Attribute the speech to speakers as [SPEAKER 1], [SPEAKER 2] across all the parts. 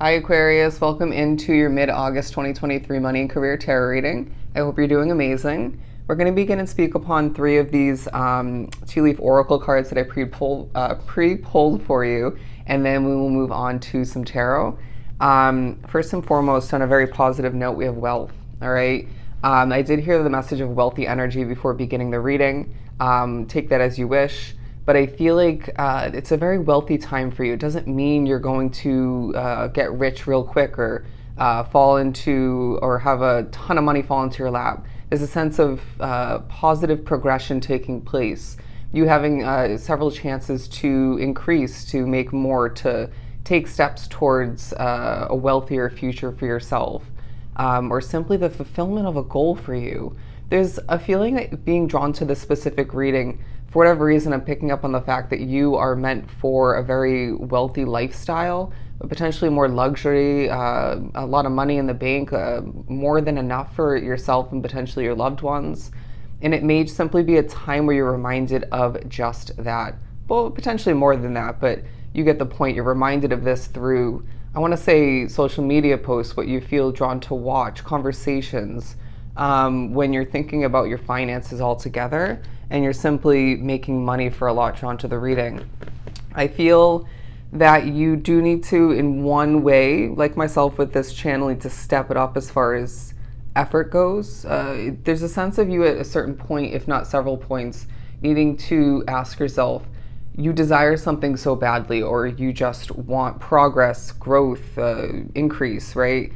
[SPEAKER 1] Hi Aquarius, welcome into your mid-August 2023 money and career tarot reading. I hope you're doing amazing. We're going to begin and speak upon three of these tea-leaf oracle cards that I pre-pulled for you, and then we will move on to some tarot. First and foremost, on a very positive note, we have wealth, all right? I did hear the message of wealthy energy before beginning the reading. Take that as you wish. But I feel like it's a very wealthy time for you. It doesn't mean you're going to get rich real quick or fall into or have a ton of money fall into your lap. There's a sense of positive progression taking place. You having several chances to increase, to make more, to take steps towards a wealthier future for yourself, or simply the fulfillment of a goal for you. There's a feeling that being drawn to this specific reading, for whatever reason, I'm picking up on the fact that you are meant for a very wealthy lifestyle, potentially more luxury, a lot of money in the bank, more than enough for yourself and potentially your loved ones. And it may simply be a time where you're reminded of just that. Well, potentially more than that, but you get the point. You're reminded of this through, I want to say, social media posts, what you feel drawn to watch, conversations, when you're thinking about your finances altogether and you're simply making money for a lot, drawn to the reading. I feel that you do need to, in one way, like myself with this channel, need to step it up as far as effort goes. There's a sense of you at a certain point, if not several points, needing to ask yourself, you desire something so badly, or you just want progress, growth, increase, right?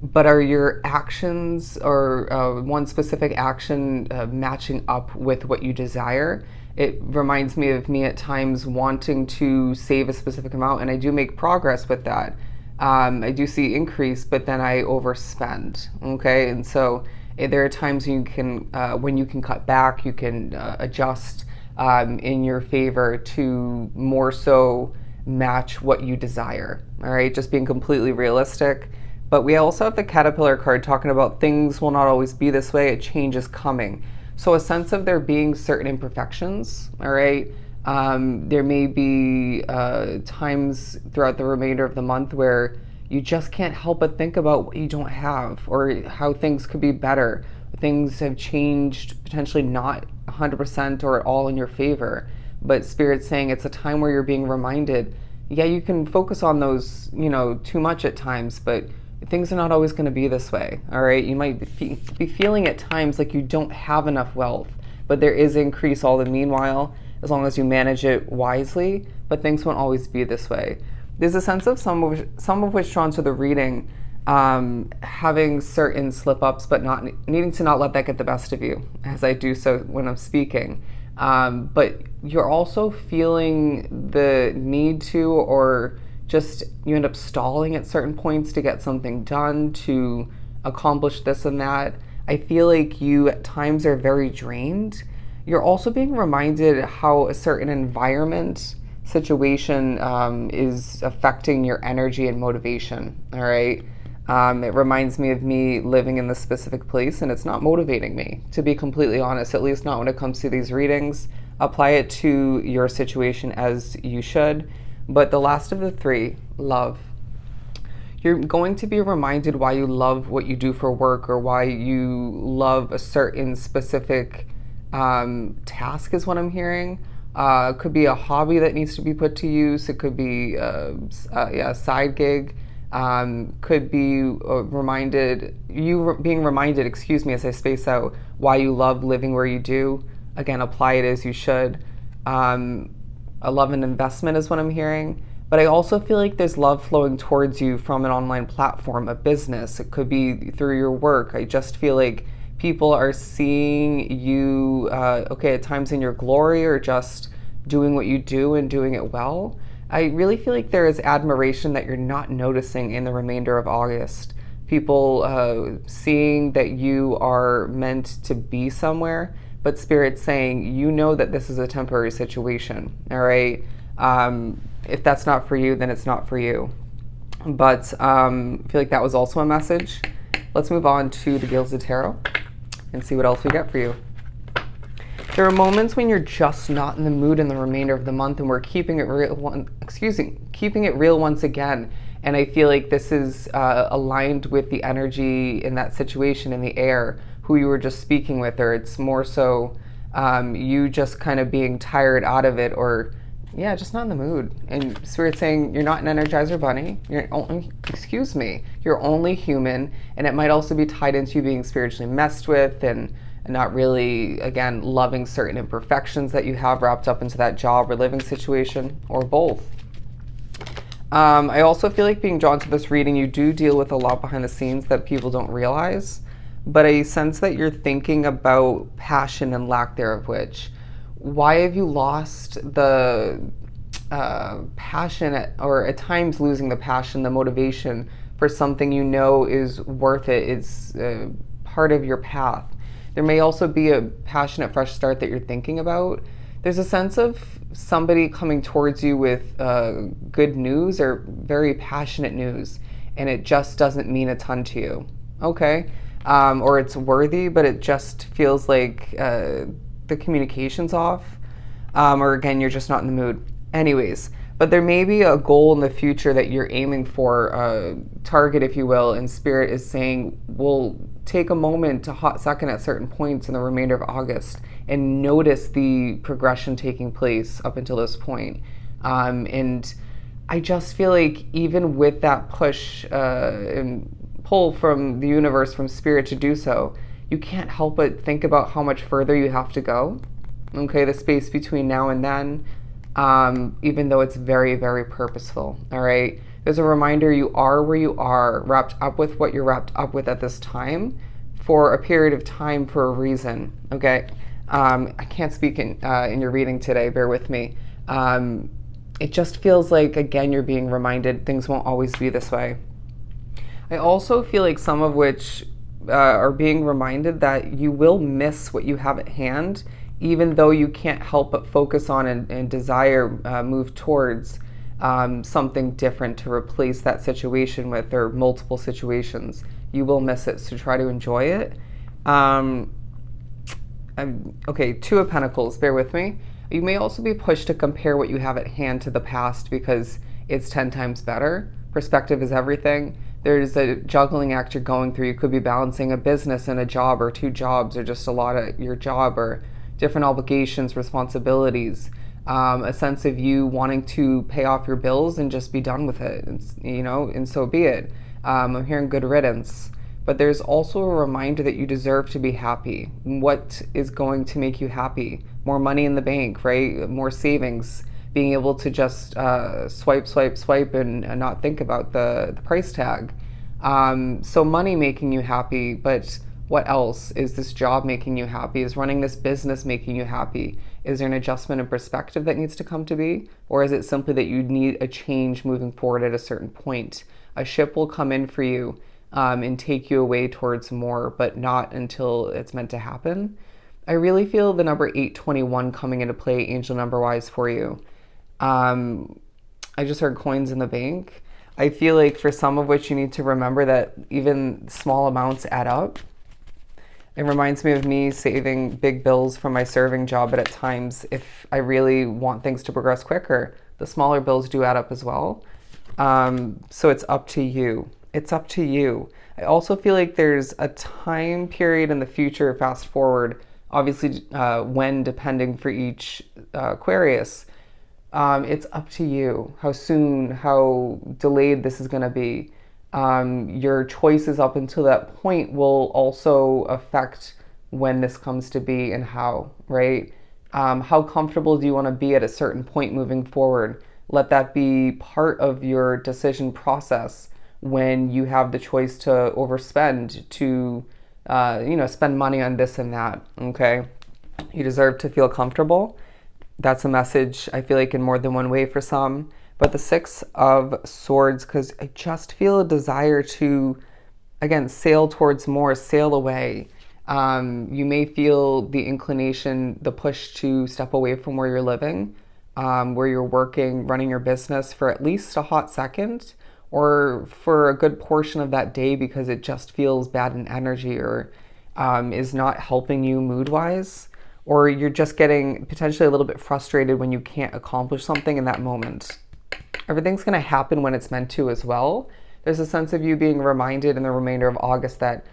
[SPEAKER 1] But are your actions or one specific action matching up with what you desire? It reminds me of me at times wanting to save a specific amount, and I do make progress with that. I do see increase, but then I overspend. Okay, and so there are times when you can cut back, you can adjust in your favor to more so match what you desire. All right, just being completely realistic. But we also have the Caterpillar card talking about things will not always be this way, a change is coming. So a sense of there being certain imperfections, all right? There may be times throughout the remainder of the month where you just can't help but think about what you don't have or how things could be better. Things have changed, potentially not 100% or at all in your favor. But Spirit's saying it's a time where you're being reminded, yeah, you can focus on those, too much at times, but things are not always going to be this way, all right? You might be feeling at times like you don't have enough wealth, but there is increase all the meanwhile, as long as you manage it wisely, but things won't always be this way. There's a sense of some of which drawn to the reading, having certain slip-ups, but not needing to not let that get the best of you, as I do so when I'm speaking. But you're also feeling the need to, or just you end up stalling at certain points to get something done, to accomplish this and that. I feel like you at times are very drained. You're also being reminded how a certain environment, situation is affecting your energy and motivation, all right? It reminds me of me living in this specific place, and it's not motivating me, to be completely honest, at least not when it comes to these readings. Apply it to your situation as you should. But the last of the three, love. You're going to be reminded why you love what you do for work, or why you love a certain specific task is what I'm hearing. It could be a hobby that needs to be put to use. It could be a side gig. Could be being reminded, excuse me as I space out, why you love living where you do. Again, apply it as you should. A love and investment is what I'm hearing. But I also feel like there's love flowing towards you from an online platform, a business. It could be through your work. I just feel like people are seeing you, at times in your glory, or just doing what you do and doing it well. I really feel like there is admiration that you're not noticing in the remainder of August. People seeing that you are meant to be somewhere, but Spirit's saying, that this is a temporary situation, all right? If that's not for you, then it's not for you. But I feel like that was also a message. Let's move on to the Guilds of Tarot and see what else we get for you. There are moments when you're just not in the mood in the remainder of the month, and we're keeping it real once again. And I feel like this is aligned with the energy in that situation in the air, who you were just speaking with, or it's more so you just kind of being tired out of it, or yeah, just not in the mood. And Spirit's saying you're not an Energizer Bunny. You're only, excuse me, you're only human. And it might also be tied into you being spiritually messed with and not really, again, loving certain imperfections that you have wrapped up into that job or living situation, or both. I also feel like being drawn to this reading, you do deal with a lot behind the scenes that people don't realize, but I sense that you're thinking about passion and lack thereof, which, why have you lost the passion or at times losing the passion, the motivation for something you know is worth it, is part of your path? There may also be a passionate fresh start that you're thinking about. There's a sense of somebody coming towards you with good news or very passionate news, and it just doesn't mean a ton to you. Okay. Or it's worthy, but it just feels like the communication's off. Or again, you're just not in the mood. Anyways, but there may be a goal in the future that you're aiming for, a target, if you will, and Spirit is saying, we'll take a moment to hot second at certain points in the remainder of August and notice the progression taking place up until this point. And I just feel like even with that push and pull from the universe, from Spirit to do so, you can't help but think about how much further you have to go. Okay, the space between now and then, even though it's very, very purposeful. All right. There's a reminder you are where you are, wrapped up with what you're wrapped up with at this time for a period of time for a reason. Okay. I can't speak in your reading today. Bear with me. It just feels like, again, you're being reminded things won't always be this way. I also feel like some of which are being reminded that you will miss what you have at hand, even though you can't help but focus on and desire move towards something different to replace that situation with, or multiple situations. You will miss it, so try to enjoy it. Okay, Two of Pentacles, bear with me. You may also be pushed to compare what you have at hand to the past because it's 10 times better. Perspective is everything. There's a juggling act you're going through. You could be balancing a business and a job, or 2 jobs, or just a lot of your job, or different obligations, responsibilities, a sense of you wanting to pay off your bills and just be done with it, and so be it. I'm hearing good riddance. But there's also a reminder that you deserve to be happy. What is going to make you happy? More money in the bank, right? More savings, being able to just swipe and not think about the price tag. So money making you happy, but what else? Is this job making you happy? Is running this business making you happy? Is there an adjustment in perspective that needs to come to be? Or is it simply that you need a change moving forward at a certain point? A ship will come in for you and take you away towards more, but not until it's meant to happen. I really feel the number 821 coming into play angel number wise for you. I just heard coins in the bank. I feel like for some of which you need to remember that even small amounts add up. It reminds me of me saving big bills from my serving job, but at times, if I really want things to progress quicker, the smaller bills do add up as well. So it's up to you. It's up to you. I also feel like there's a time period in the future, fast forward, obviously when depending for each Aquarius, it's up to you how soon, how delayed this is going to be. Your choices up until that point will also affect when this comes to be and how, right? How comfortable do you want to be at a certain point moving forward? Let that be part of your decision process when you have the choice to overspend, to, spend money on this and that, okay? You deserve to feel comfortable. That's a message, I feel like, in more than one way for some. But the 6 of Swords, because I just feel a desire to, again, sail towards more, sail away. You may feel the inclination, the push to step away from where you're living, where you're working, running your business for at least a hot second, or for a good portion of that day because it just feels bad in energy, or is not helping you mood-wise, or you're just getting potentially a little bit frustrated when you can't accomplish something in that moment. Everything's going to happen when it's meant to as well. There's a sense of you being reminded in the remainder of August that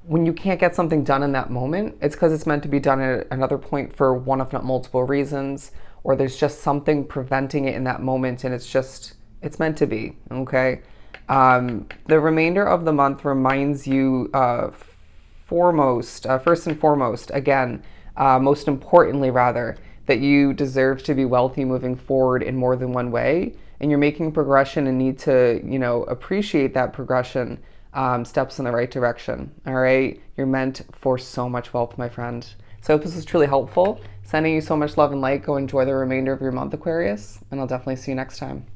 [SPEAKER 1] when you can't get something done in that moment, it's because it's meant to be done at another point for one, if not multiple reasons, or there's just something preventing it in that moment, and it's meant to be, okay? The remainder of the month reminds you first and foremost, again, most importantly, rather, that you deserve to be wealthy moving forward in more than one way, and you're making progression and need to, appreciate that progression, steps in the right direction. All right, you're meant for so much wealth, my friend. So I hope this was truly helpful. Sending you so much love and light. Go enjoy the remainder of your month, Aquarius, and I'll definitely see you next time.